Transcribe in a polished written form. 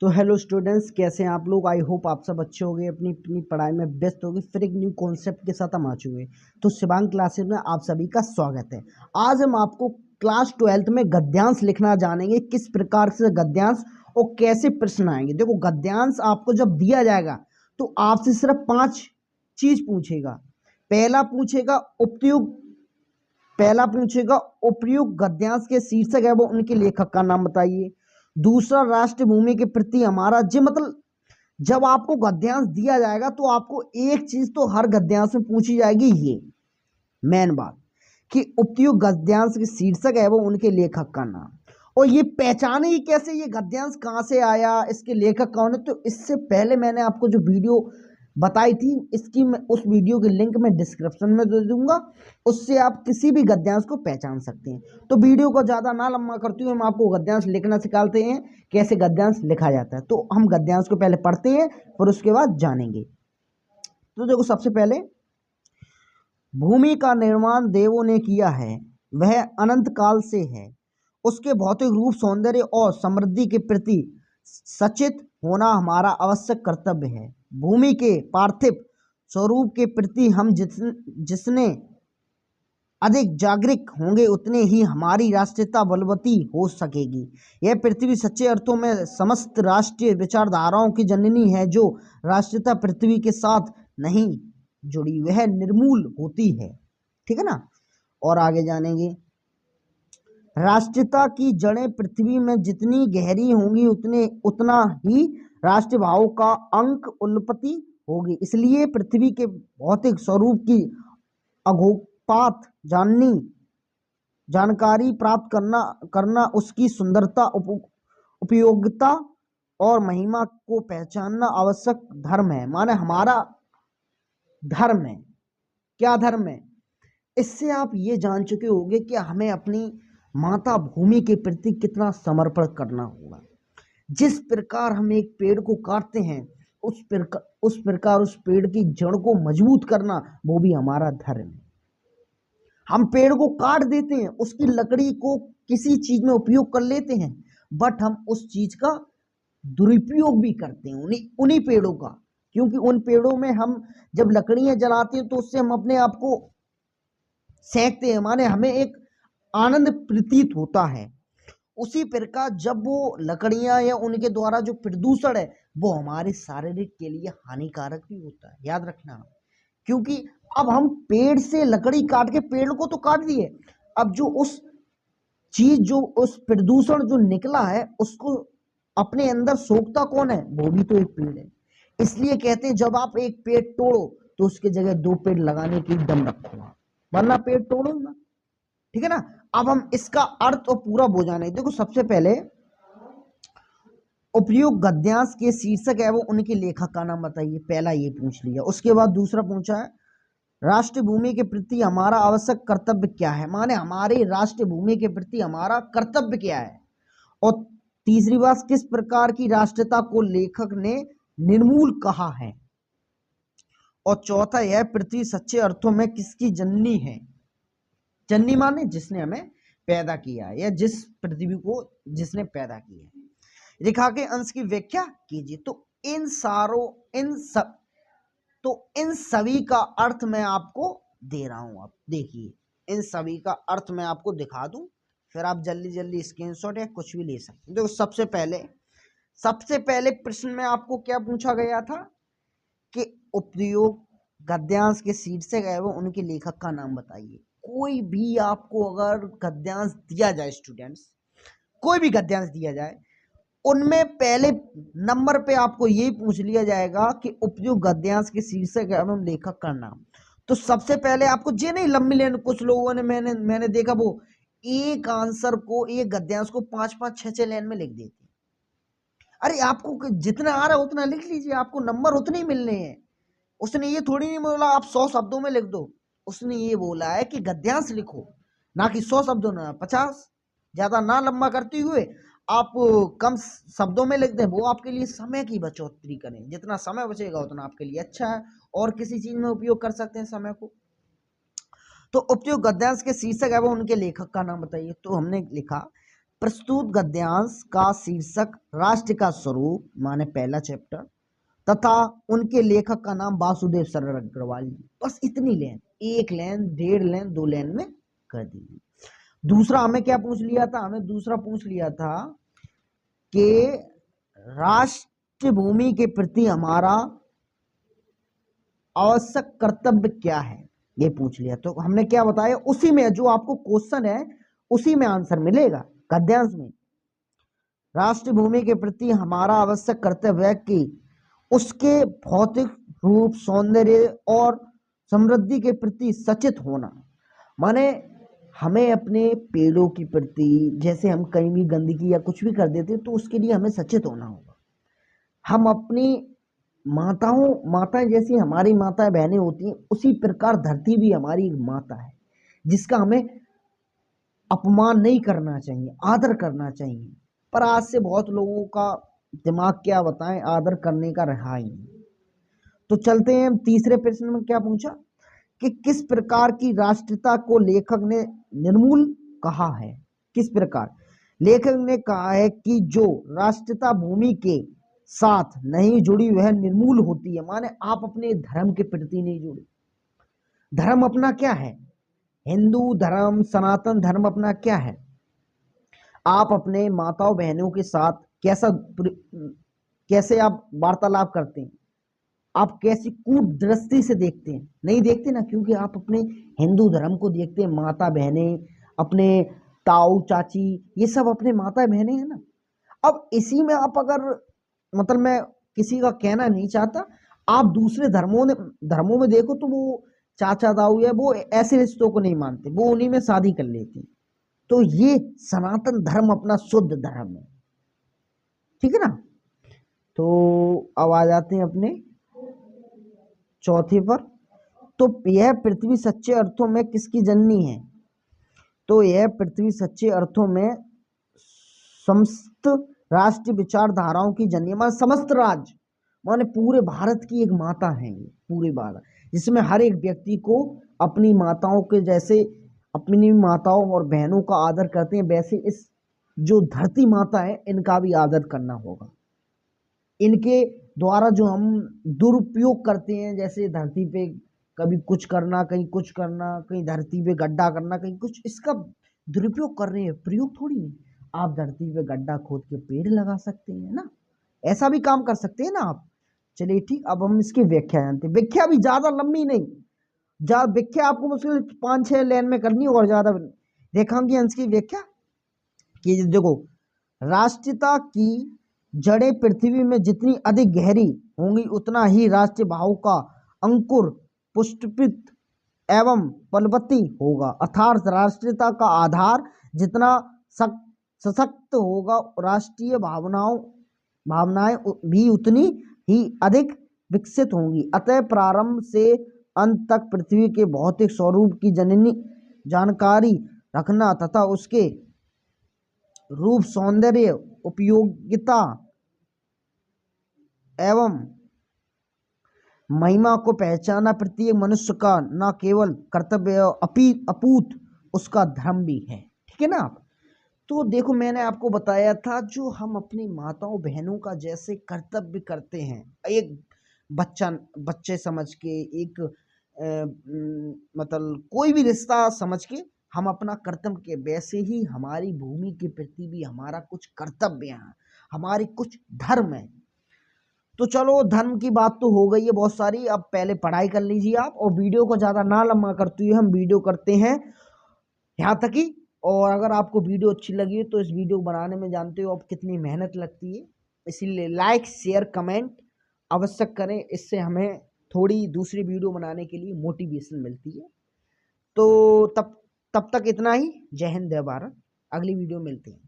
तो hello students, कैसे हैं आप लोग। आई होप आप सब अच्छे होंगे, अपनी अपनी पढ़ाई में व्यस्त होंगे। फिर एक न्यू कॉन्सेप्ट के साथ हम आ चुके हैं। तो शिवांग क्लासेस में आप सभी का स्वागत है। आज हम आपको क्लास 12th में गद्यांश लिखना जानेंगे, किस प्रकार से गद्यांश और कैसे प्रश्न आएंगे। देखो, गद्यांश आपको जब दिया जाएगा तो आपसे सिर्फ 5 चीज पूछेगा। पहला पूछेगा उपयुक्त गद्यांश के शीर्षक है वो उनके लेखक का नाम बताइए। दूसरा, राष्ट्र भूमि के प्रति हमारा जी मतलब जब आपको गद्यांश दिया जाएगा तो आपको एक चीज तो हर गद्यांश में पूछी जाएगी, ये मेन बात कि उपयुक्त गद्यांश के शीर्षक है वो उनके लेखक का नाम। और ये पहचाने ही कैसे ये गद्यांश कहाँ से आया, इसके लेखक कौन है। तो इससे पहले मैंने आपको जो वीडियो बताई थी, इसकी मैं उस वीडियो की लिंक मैं डिस्क्रिप्शन में दे दूंगा, उससे आप किसी भी गद्यांश को पहचान सकते हैं। तो वीडियो को ज़्यादा ना लंबा करते हुए हम आपको गद्यांश लिखना सिखाते हैं, कैसे गद्यांश लिखा जाता है। तो हम गद्यांश को पहले पढ़ते हैं और उसके बाद जानेंगे। तो देखो, सबसे पहले भूमि का निर्माण देवों ने किया है, वह अनंत काल से है। उसके भौतिक रूप, सौंदर्य और समृद्धि के प्रति सचेत होना हमारा आवश्यक कर्तव्य है। भूमि के पार्थिव स्वरूप के प्रति हम जिसने अधिक जागरूक होंगे उतने ही हमारी राष्ट्रीयता बलवती हो सकेगी। यह पृथ्वी सच्चे अर्थों में समस्त राष्ट्रीय विचारधाराओं की जननी है। जो राष्ट्रीयता पृथ्वी के साथ नहीं जुड़ी वह निर्मूल होती है। ठीक है ना। और आगे जानेंगे, राष्ट्रीयता की जड़ें पृथ्वी में जितनी गहरी होंगी उतना ही राष्ट्रीय भाव का अंक उत्पत्ति होगी। इसलिए पृथ्वी के भौतिक स्वरूप की अघोपात जानकारी प्राप्त करना उसकी सुंदरता, उपयोगिता और महिमा को पहचानना आवश्यक धर्म है। माने हमारा धर्म है। क्या धर्म है? इससे आप ये जान चुके होंगे कि हमें अपनी माता भूमि के प्रति कितना समर्पण करना होगा। जिस प्रकार हम एक पेड़ को काटते हैं उस प्रकार उस पेड़ की जड़ को मजबूत करना वो भी हमारा धर्म है। हम पेड़ को काट देते हैं, उसकी लकड़ी को किसी चीज में उपयोग कर लेते हैं, बट हम उस चीज का दुरुपयोग भी करते हैं उन्हीं पेड़ों का। क्योंकि उन पेड़ों में हम जब लकड़ियां जलाते हैं तो उससे हम अपने आप को सेकते हैं, माने हमें एक आनंद प्रतीत होता है। उसी प्रकार जब वो लकड़ियां या उनके द्वारा जो प्रदूषण है वो हमारे शारीरिक के लिए हानिकारक भी होता है, याद रखना। क्योंकि अब हम पेड़ से लकड़ी काट के पेड़ को तो काट दिए, अब जो उस प्रदूषण जो निकला है उसको अपने अंदर सोखता कौन है? वो भी तो एक पेड़ है। इसलिए कहते हैं जब आप एक पेड़ तोड़ो तो उसके जगह 2 पेड़ लगाने की दम रखो, वरना पेड़ तोड़ो ना। ठीक है ना। अब हम इसका अर्थ और पूरा बोझाने, देखो सबसे पहले उपयुक्त गद्यांश के शीर्षक है वो उनके लेखक का नाम बताइए, पहला ये पूछ लिया। उसके बाद दूसरा पूछा है राष्ट्र भूमि के प्रति हमारा आवश्यक कर्तव्य क्या है, माने हमारे राष्ट्र भूमि के प्रति हमारा कर्तव्य क्या है। और तीसरी बात, किस प्रकार की राष्ट्रीयता को लेखक ने निर्मूल कहा है। और चौथा यह पृथ्वी सच्चे अर्थों में किसकी जननी है। जननी माने जिसने हमें पैदा किया है या जिस पृथ्वी को जिसने पैदा किया है। रेखा के अंश की व्याख्या कीजिए। तो इन सभी का अर्थ मैं आपको दे रहा हूं। आप देखिए, इन सभी का अर्थ मैं आपको दिखा दूं, फिर आप जल्दी जल्दी स्क्रीनशॉट या कुछ भी ले सकते हैं। देखो, सबसे पहले प्रश्न में आपको क्या पूछा गया था कि उपयुक्त गद्यांश के शीर्षक है वो उनके लेखक का नाम बताइए। कोई भी आपको अगर गद्यांश दिया जाए, स्टूडेंट्स कोई भी गद्यांश दिया जाए, उनमें पहले नंबर पे आपको यही पूछ लिया जाएगा कि उपयुक्त गद्यांश के शीर्षक एवं लेखक का नाम। तो सबसे पहले आपको ये नहीं लंबी लाइन, कुछ लोगों ने मैंने देखा वो एक आंसर को, एक गद्यांश को 5-5 6-6 लाइन में लिख देते। अरे आपको जितना आ रहा है उतना लिख लीजिए, आपको नंबर उतने ही मिलने हैं। उसने ये थोड़ी नहीं बोला आप 100 शब्दों में लिख दो, उसने ये बोला है कि गद्यांश लिखो, ना कि 100 शब्दों ना 50। ज्यादा ना लंबा करते हुए आप कम शब्दों में लिख दें, वो आपके लिए समय की बचौतरी करें। जितना समय बचेगा उतना आपके लिए अच्छा है, और किसी चीज में उपयोग कर सकते हैं समय को। तो उपयुक्त गद्यांश के शीर्षक है वो उनके लेखक का नाम बताइए। तो हमने लिखा प्रस्तुत गद्यांश का शीर्षक राष्ट्र का स्वरूप माने पहला चैप्टर तथा उनके लेखक का नाम वासुदेव सरर अग्रवाल जी। बस इतनी लाइन, एक लाइन, 1.5 लाइन, 2 लाइन में कर दी। दूसरा हमें क्या पूछ लिया था? हमें दूसरा पूछ लिया था कि राष्ट्र भूमि के प्रति हमारा आवश्यक कर्तव्य क्या है, ये पूछ लिया। तो हमने क्या बताया, उसी में जो आपको क्वेश्चन है उसी में आंसर मिलेगा गद्यांश में। राष्ट्र भूमि के प्रति हमारा आवश्यक कर्तव्य है कि उसके भौतिक रूप, सौंदर्य और समृद्धि के प्रति सचेत होना। माने हमें अपने पेड़ों के प्रति, जैसे हम कहीं भी गंदगी या कुछ भी कर देते हैं तो उसके लिए हमें सचेत होना होगा। हम अपनी माताएं जैसी हमारी माताएं बहनें होती हैं, उसी प्रकार धरती भी हमारी एक माता है जिसका हमें अपमान नहीं करना चाहिए, आदर करना चाहिए। पर आज से बहुत लोगों का दिमाग क्या बताएं, आदर करने का रहा ही नहीं। तो चलते हैं हम तीसरे प्रश्न में। क्या पूछा कि किस प्रकार की राष्ट्रीयता को लेखक ने निर्मूल कहा है? किस प्रकार? लेखक ने कहा है कि जो राष्ट्रीयता भूमि के साथ नहीं जुड़ी वह निर्मूल होती है। माने आप अपने धर्म के प्रति नहीं जुड़े। धर्म अपना क्या है? हिंदू धर्म, सनातन धर्म अपना क्या है? आप अपने माताओं बहनों के साथ कैसे आप वार्तालाप करते हैं? आप कैसी कूट दृष्टि से देखते हैं? नहीं देखते ना, क्योंकि आप अपने हिंदू धर्म को देखते हैं। माता बहनें, अपने ताऊ चाची, ये सब अपने माता बहनें हैं ना। अब इसी में आप अगर, मतलब मैं किसी का कहना नहीं चाहता, आप दूसरे धर्मों में देखो तो वो चाचा ताऊ या वो ऐसे रिश्तों को नहीं मानते, वो उन्हीं में शादी कर लेते हैं। तो ये सनातन धर्म अपना शुद्ध धर्म है, ठीक है ना। तो अब आ जाते हैं अपने चौथे पर। तो यह पृथ्वी सच्चे अर्थों में किसकी जननी है? तो यह पृथ्वी सच्चे अर्थों में समस्त राष्ट्रीय विचारधाराओं की जननी, माने समस्त राज्य, माने पूरे भारत की एक माता है ये, पूरे भारत, जिसमें हर एक व्यक्ति को अपनी माताओं के जैसे अपनी माताओं और बहनों का आदर करते हैं, वैसे इस जो धरती माता है इनका भी आदर करना होगा। इनके द्वारा जो हम दुरुपयोग करते हैं, जैसे धरती पे कभी कुछ करना, कहीं कुछ करना, कहीं धरती पे गड्ढा करना, कहीं कुछ, इसका दुरुपयोग कर रहे हैं, प्रयोग थोड़ी नहीं। आप धरती पे गड्ढा खोद के पेड़ लगा सकते हैं ना, ऐसा भी काम कर सकते हैं ना आप। चलिए ठीक, अब हम इसकी व्याख्या जानते हैं। व्याख्या भी ज्यादा लंबी नहीं, व्याख्या आपको मुश्किल 5-6 लाइन में करनी और ज्यादा रेखांकी अंश की व्याख्या कि देखो, राष्ट्रीयता की जड़ें पृथ्वी में जितनी अधिक गहरी होंगी उतना ही राष्ट्रीय भाव का अंकुर पुष्पित एवं फलवती होगा। अर्थात राष्ट्रीयता का आधार जितना सशक्त होगा, राष्ट्रीय भावनाएं भी उतनी ही अधिक विकसित होंगी। अतः प्रारंभ से अंत तक पृथ्वी के भौतिक स्वरूप की जननी जानकारी रखना तथा उसके रूप, सौंदर्य, उपयोगिता एवं महिमा को पहचाना प्रत्येक मनुष्य का न केवल कर्तव्य अपूत उसका धर्म भी है, ठीक है ना आप। तो देखो, मैंने आपको बताया था जो हम अपनी माताओं बहनों का जैसे कर्तव्य करते हैं, एक बच्चे समझ के, एक मतलब कोई भी रिश्ता समझ के हम अपना कर्तव्य के, वैसे ही हमारी भूमि के प्रति भी हमारा कुछ कर्तव्य है, हमारी कुछ धर्म है। तो चलो, धर्म की बात तो हो गई है बहुत सारी, अब पहले पढ़ाई कर लीजिए आप, और वीडियो को ज़्यादा ना लंबा करते हुए हम वीडियो करते हैं यहाँ तक ही। और अगर आपको वीडियो अच्छी लगी है तो इस वीडियो को बनाने में जानते हो अब कितनी मेहनत लगती है, इसीलिए लाइक, शेयर, कमेंट अवश्य करें, इससे हमें थोड़ी दूसरी वीडियो बनाने के लिए मोटिवेशन मिलती है। तो तब तक इतना ही। जय हिंद, जय भारत। अगली वीडियो मिलती है।